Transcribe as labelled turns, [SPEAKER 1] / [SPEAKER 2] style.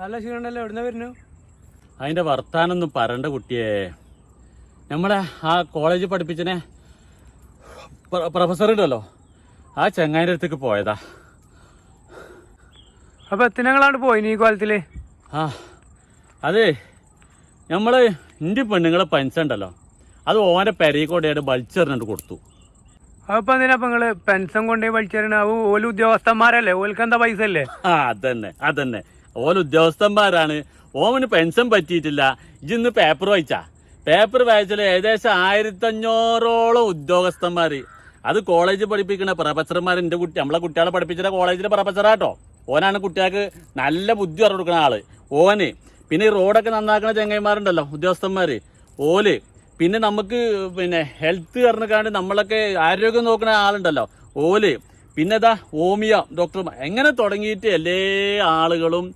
[SPEAKER 1] നല്ല ക്ഷീണമല്ലോ. എവിടുന്ന വരുന്നു?
[SPEAKER 2] അതിന്റെ വർത്താനൊന്നും പറണ്ട കുട്ടിയെ. നമ്മളെ ആ കോളേജ് പഠിപ്പിച്ചനെ പ്രൊഫസർ ഉണ്ടല്ലോ, ആ ചങ്ങായിൻ്റെ അടുത്തേക്ക് പോയതാ.
[SPEAKER 1] അപ്പൊ എത്തിനങ്ങളാണ്ട് പോയിന് ഈ കോലത്തില്?
[SPEAKER 2] ആ അതെ, നമ്മള് എൻ്റെ പെണ്ണുങ്ങളെ പെൻഷൻ ഉണ്ടല്ലോ, അത് ഓൻ്റെ പെരയിൽ കൊണ്ടായിട്ട് വലിച്ചെറിഞ്ഞിട്ട് കൊടുത്തു.
[SPEAKER 1] അപ്പൊ എന്തിനാ നിങ്ങള് പെൻഷൻ കൊണ്ടുപോയി വലിച്ചെറിയണ? ഓല് ഉദ്യോഗസ്ഥന്മാരല്ലേ, ഓൽക്ക് എന്താ പൈസ അല്ലേ?
[SPEAKER 2] ആ അതന്നെ ഓല് ഉദ്യോഗസ്ഥന്മാരാണ്. ഓന് പെൻഷൻ പറ്റിയിട്ടില്ല. ഇജിന്ന് പേപ്പർ വായിച്ചാ? പേപ്പർ വായിച്ചാൽ ഏകദേശം 1500ഓളം ഉദ്യോഗസ്ഥന്മാര്, അത് കോളേജ് പഠിപ്പിക്കുന്ന പ്രൊഫസർമാർ. എൻ്റെ കുട്ടി, നമ്മളെ കുട്ടികളെ പഠിപ്പിച്ച കോളേജിലെ പ്രൊഫസറാട്ടോ. ഓനാണ് കുട്ടികൾക്ക് നല്ല ബുദ്ധി പറഞ്ഞു കൊടുക്കുന്ന ആള്. ഓന് പിന്നെ ഈ റോഡൊക്കെ നന്നാക്കുന്ന ചെങ്ങന്മാരുണ്ടല്ലോ, ഉദ്യോഗസ്ഥന്മാര്, ഓല്. പിന്നെ നമുക്ക് ഹെൽത്ത് പറഞ്ഞാണ്ട് നമ്മളൊക്കെ ആരോഗ്യം നോക്കുന്ന ആളുണ്ടല്ലോ, ഓല്. പിന്നെ ഹോമിയോ ഡോക്ടർമാർ, എങ്ങനെ തുടങ്ങിയിട്ട് എല്ലാ ആളുകളും